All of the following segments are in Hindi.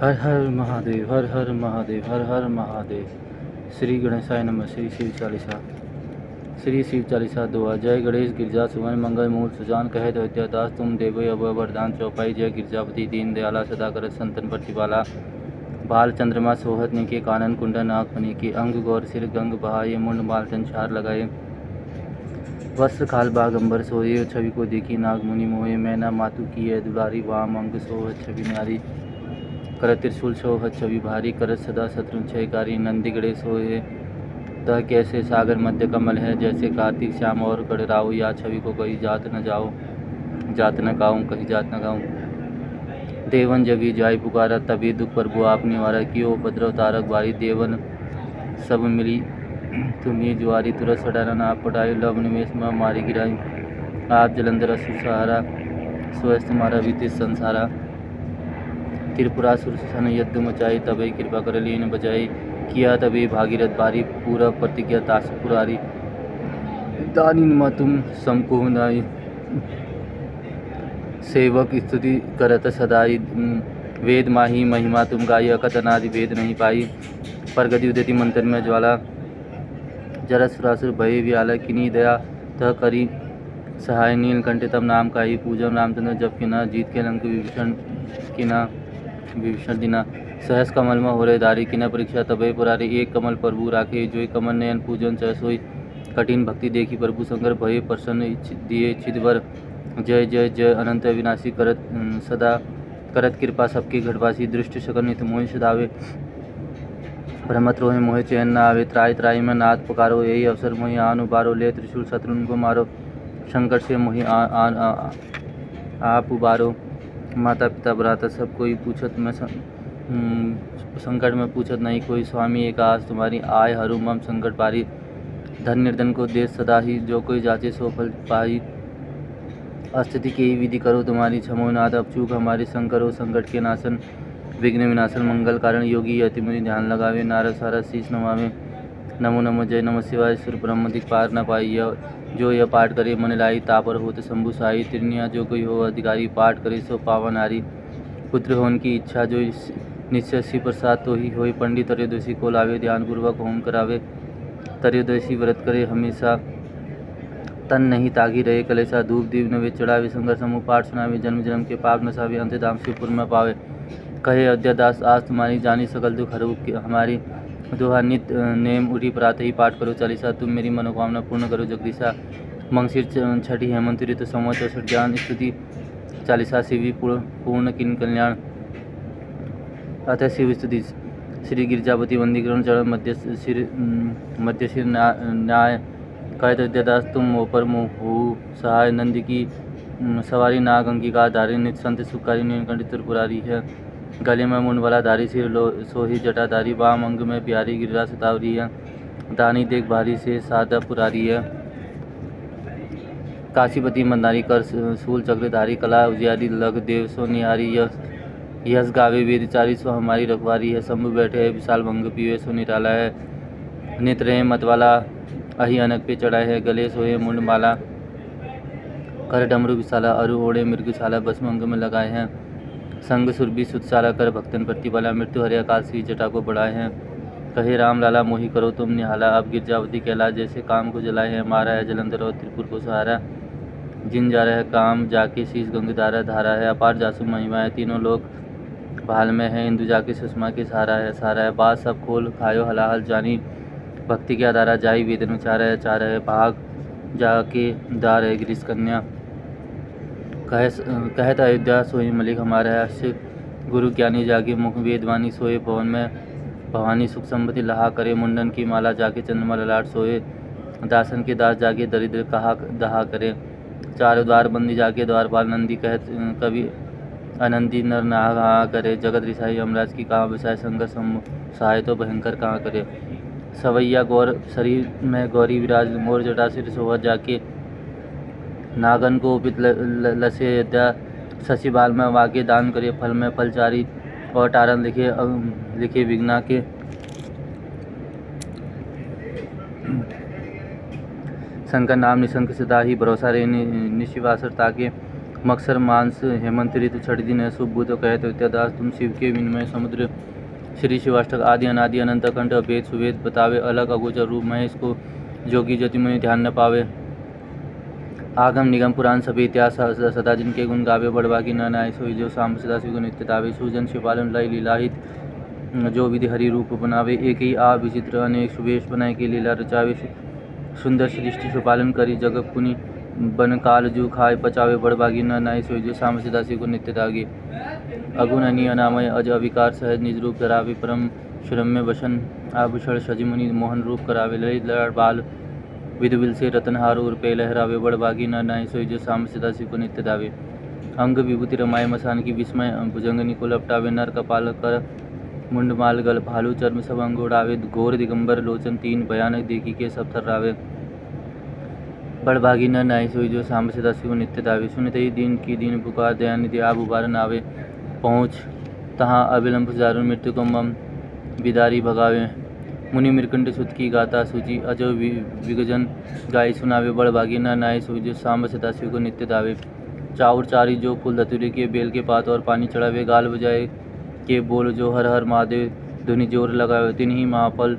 हर हर महादेव, हर हर महादेव, हर हर महादेव। श्री गणेशाय नमः। श्री शिव चालीसा। श्री शिव चालीसा दुआ। जय गणेश गिरजा सुवन मंगल मूल सुजान कहे दैत्यादास तुम देवो अभय वरदान चौपाई। जय गिरजापति दीन दयाला सदा करत संतन प्रतिपाला। बाल चंद्रमा सोहत निके कानन कुंडन आँख मणि के अंग गौर सिर गंग बहाये मुंड मालचन छार लगाए। वस्त्र खाल बागंबर सोये छवि को देखी नाग मुनि मोहे। मैना मातु की है दुलारी वाम अंग सोहत छवि न्यारी। करत त्रिशूल सोहत छवि भारी करत सदा शत्रु क्षयकारी। नंदी गणेश सोहे तह कैसे सागर मध्य कमल है। जैसे कार्तिक श्याम और गढ़राऊ या छवि को कही जात न जाओ जात न गाऊँ कही जात न गाऊँ। देवन जगी जाय पुकारा तभी दुख प्रभु आप निवारा। कियो उपद्रव तारक बारी देवन सब मिली तुम्हें जुआरी। तुरत सडाना नाप पटाई लव निवेश में मारी गिराई। आप जलंधर असुर सहारा स्वस्थ मारा विदित संसारा। त्रिपुरासुर सन यद्दु मचाई तभी कृपा कर लीन बजाई। किया तभी भागीरथ बारी पूरा प्रतिज्ञा तास पुरारी। दानी नमा तुम समको नाई सेवक स्तुति करत सदाई। वेद माही महिमा तुम गाई अकथ अनादि वेद नहीं पाई। प्रगति उदति मंत्र में ज्वाला जरा सुरासुर भय व्याला। किनी दया तह करी सहाय नीलकंठ तब नाम का ही पूजन रामचंद्र जब कि न जीत के लंक विभीषण की न विभीषण दिना। सहस कमल में हो रहे दारी की न परीक्षा तबे पुरारी। एक कमल प्रभु राखे जोई कमल नयन पूजन चय सोई। कठिन भक्ति देखी प्रभु शंकर भय प्रसन्न दिए चिदवर। जय जय जय अनंत अविनाशी करत सदा करत कृपा सबकी घटवासी। दृष्टि शकन नित मोहि सदावे भ्रमत रोहि मोहि चैन न आवे। त्राय त्राय में नाथ पुकारो यही अवसर मोहि आन उबारो। ले त्रिशूल शत्रुन को मारो संकट से मोहि आप उबारो। माता पिता भ्राता सब कोई पूछत में संकट में पूछत नहीं कोई। स्वामी एक आस तुम्हारी आय हरू मम संकट पारी। धन निर्धन को देश सदा ही जो कोई जाचे सो फल पाई। अस्थिति की ही विधि करो तुम्हारी क्षमो नाथ अब चूक हमारी। शंकरो संकट के नाशन विघ्न विनाशन मंगल कारण। योगी अति मुनि ध्यान लगावे नारद सारद शीश नवावे। नमो नमो जय नमः शिवाय सुर ब्रह्म दिख पार न पाई। जो यह पाठ करे मन लाई तापर होत शंभु साई। त्रिनिया जो कोई हो अधिकारी पाठ करे सो पावन नारी। पुत्र होने की इच्छा जो निश्चय श्री प्रसाद तो ही होई। पंडित त्रयोदशी को लावे ध्यान पूर्वक होम करावे। त्रयोदशी व्रत करे हमेशा तन नहीं तागी रहे कलेसा। धूप दीप नवे चढ़ावे शंकर समूह पाठ सुनावे। जन्म जन्म के पाप नसावे अंत धाम शिवपुर में पावे। कहे अयोध्यादास आज तुम्हारी जानी सकल दुख हरू हमारी। दोहा नित्य नेम उठी प्रातः ही पाठ करो चालीसा। तुम मेरी मनोकामना पूर्ण करो जगदीशा। मंगसिर छठी हेमंत ऋतु संवत 64 ज्ञान स्तुति चालीसा। शिवी पूर्ण किन कल्याण अतः शिव स्तुति। श्री गिरजापति वंदीकरण चरण मध्य सिर न्याय। कहे अयोध्यादास तुम ऊपर मोह सहाय। नंदी की सवारी नाग अंगिका धारी। नित संत सुखारी नीलकंठ त्रिपुरारी है। गले में मुंड वाला धारी सिर सोही जटाधारी। वाम अंग में प्यारी गिरिराज सतावरी है। दानी देख भारी से सादा पुरारी है। काशीपति मंदारी कर शूल चक्रधारी। कला उजियारी लग देव सो निहारी। यश गावे वेदचारी सो हमारी रखवारी है। शंभु बैठे है विशाल भंग पीवे सो निराला है। नेत्र है मतवाला अहि अनक पे चढ़ाए है। गले सोहे मुंड माला कर डमरू विशाला। अरु ओढ़े मृगशाला भस्म अंग में लगाए हैं। संग सुरभि सुतशाला कर भक्तन प्रतिपाला। मृत्यु हरे आकाशी जटा को बढ़ाए हैं। कहे राम लाला मोहि करो तुम निहाला। अब गिरजावती कहला जैसे काम को जलाए हैं। मारा है जलंधर और त्रिपुर को सहारा। जिन जा रहा है काम जाके शीश गंगधारा धारा है। अपार जासु महिमा है तीनों लोग भाल में है। इंदु जाके सुषमा के सहारा है। बात सब खोल खायो हलाहल जानी। भक्ति के आधारा जाई वेदन चार है। भाग जाके दार है गिरीश कन्या। कहत अयोध्या सोई मलिक हमारा है। अश्य गुरु ज्ञानी जागे मुख वेदवानी। सोए भवन में भवानी सुख संपत्ति लहा करे। मुंडन की माला जाके चंद्रमा ललाट सोए। दासन के दास जाके दरिद्र कहा दहा करे। चारों द्वार बंदी जाके द्वारपाल नंदी। कहत कवि अनंदी नर नहा करे। जगत रिसाई यमराज की कहाँ बसाए। संग सहाय तो भयंकर कहाँ करे। सवैया गौर शरीर में गौरी विराज। मोर जटा सिर सोहत जाके नागन को उपित लसे अयोध्या। शशि बाल में वाक्य दान करे। फल में फलचारी और टारन लिखे विघ्ना के। शंकर नाम निशंक सदा ही भरोसा रे निशिवासर ताके। मत्सर मांस हेमंत ऋतु छठ दिन अशुभ बुध कहत इत्यादास तुम शिव के विनिमय समुद्र श्री शिवाष्टक आदि अनादि अनंत अखंड अभेद सुवेद बतावे अलग अगोचर रूप महेश को जोगी जतिमुनि ध्यान न पावे आगम निगम पुराण सभी इतिहास सदा जिनके गुण गावे बड़भागी न नाय सोई जो शाम सदा शिव नित्य तावे सुजन शिवपालन लय लीलाहित जो विधि हरि रूप बनावे एक ही आ विचित्र अनेक सुवेश बनाए के लीला रचावे सुंदर सृष्टि सुपालन करी जगत पुनि बन काल जू खाए पचावे बड़भागी न नाय सोई जो शाम सदा शिव को नित्य दागे अगुण अनी अनामय अज अविकार सहज निज रूप धरावे परम श्रम्य वसन आभूषण सजिमुनि मोहन रूप करावे ललित ललाट बाल विधु विल से रतनहार उर पे लहरावे बड़भागी न नाय सोई जो शाम सदा शिव को नित्य दावे अंग विभूति रमाय मसान की विस्मय भुजंगनी को लपटावे नर कपाल कर मुंड माल गल भालू चर्म सब अंग उड़ावे घोर दिगंबर लोचन तीन भयानक देखी के सब थर्रावे बड़भागी न नाय सोई जो शाम सदा शिव नित्य दावे सुनते ही दिन की दिन पुकार दयानिधि आप उबारन आवे पहुँच तहाँ अविलंब जारुन मृत्यु को मम बिदारी भगावे मुनि मृकंड सुत की गाथा सूची अजो विगजन गाय सुनावे बड़भागी न नाय सोई जो शाम सदा शिव को नित्य दावे चाउर चारी जो फूल धतूरे के बेल के पात और पानी चढ़ावे गाल बजाए के बोल जो हर हर महादेव धुनि जोर लगावे तिन्ही महाफल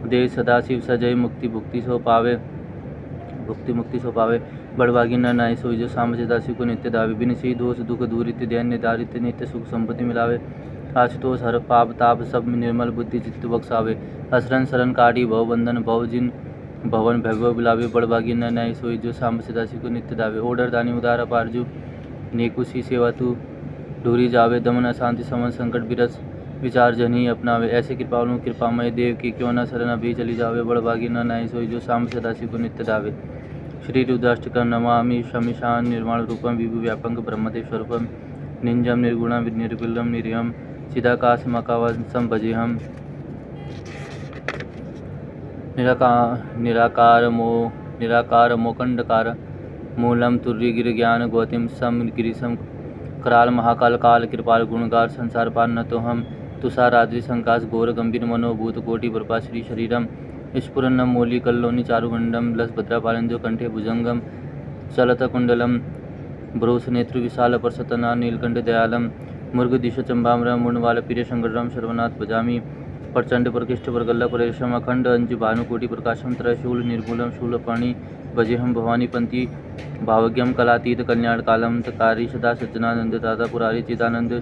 देव सदाशिव सजय मुक्ति भुक्ति सो पावे बड़भागी न नाय सोई जो शाम सदा शिव को नित्य दावे बिन सी दोष दुख दूरित दैन्य दारित नित्य सुख संपत्ति मिलावे आशुतोष हर पाप ताप सब निर्मल बुद्धि चित्त बख्शावे असरन सरन काटी भव बंधन भव जिन भवन भैभव बिलावे बड़भागी न नाय सोई जो शाम सदा शिव को नित्य दावे ओडर दानी उदार अपारजू नेकुशी सेवा तू ढूरी जावे दमन अशांति समन संकट बिरस विचार जनी अपनावे ऐसे कृपालु कृपामय देव की क्यों न शरण अभी चली जावे बड़भागी न नाय सोई जो शाम सदा शिव को नित्य दावे श्री रुद्राष्टकं नमामि शमिशान निर्माण रूपम विभु व्यापक ब्रह्मदेव स्वरूपम निंजम निर्गुणम निर्बिल्लम निर्यम चिदाकाशमकावंसम भजेहम निराकार मोकंडकार मूलम तुर्य गिर ज्ञान गौतम सम गिरीशम कराल महाकाल काल कृपाल गुणगार संसार पार न तो हम तुषार आद्रि संकाश घोर गंभीर मनोभूत कोटि प्रभा श्री शरीरम स्फुरन्न मौली कल्लोनि चारुगंडम लस भद्रापालंजो कंठे भुजंगम चलत कुंडलम ब्रोस नेत्र विशाल परसतना नीलकंठ दयालम मुर्ग दिश चंबामरम मुंडवाल प्रिय शंकरम सर्वनाथ भजामी प्रचंड प्रकृष्ट प्रगल्ल परेशम अखंड अंज भानुकोटि प्रकाशम त्रयशूल निर्मूलम शूलपाणि भजेहम भवानी पंथी भावज्ञम कलातीत कल्याण कालम तकारी सदा सज्जनानंद दादा पुरारी चिदानंद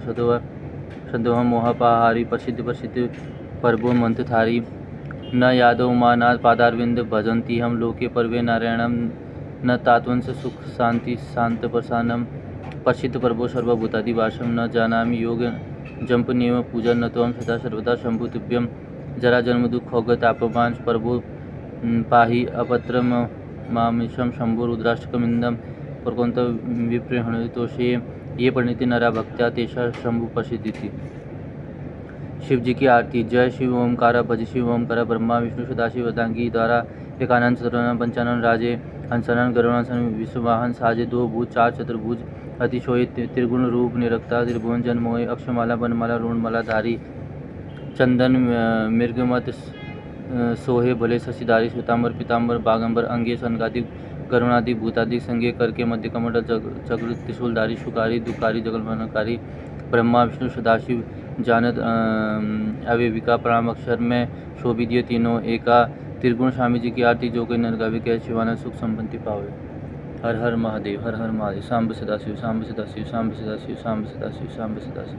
सदोहम मोहपाहारी प्रसिद्ध परभो मंथधारी न यादव उमानाथ पादारविंद भजंती हम लोके परवे नारायणम न तात्वंश सुख शांति शांत प्रसानम प्रसिद्ध प्रभो सर्वभूतादिवासम न जानामि योग जंप नियम पूजा न तो हम सदा सर्वदा शंभु तुभ्यम जरा जन्म दुख होग तापमान प्रभु पाहि अपत्र मामिशम शंभु रुद्राष्टकमिंदम प्रकोंत विप्रहणितोषे ये परिणति नरा भक्त्या तेषा शंभु प्रसिद्धि थी। शिव जी की आरती। जय शिव ओमकार भज शिव ओमकार ब्रह्मा विष्णु सदाशिव दांगी द्वारा एकानंद चतुरानंद पंचानन राजे हंसानन गरुणासन विश्ववाहन साजे दो भूज चार चतुर्भुज अतिशोहित त्रिगुण रूप निरक्ता त्रिभुवन जन्मोय अक्षमाला बनमाला ऋणमाला धारी चंदन मृगमत सोहे भले शशिधारी सुतांबर पीतांबर बागंबर अंगे सनगादि गरुणादि भूतादि संगे करके मध्य कमंडल चक्र त्रिशूलधारी शुकारी दुकारी जगलमनकारी ब्रह्मा विष्णु सदाशिव जानत अवेविका प्रणाम अक्षर में शोभित तीनों एका त्रिगुण स्वामी जी की आरती जो कोई नरगावी के शिवानंद सुख संपत्ति पावे। हर हर महादेव हर हर महादेव। सांब सदाशिव सांब सदाशिव सांब सदाशिव सांब सदाशिव सांब सदाशिव।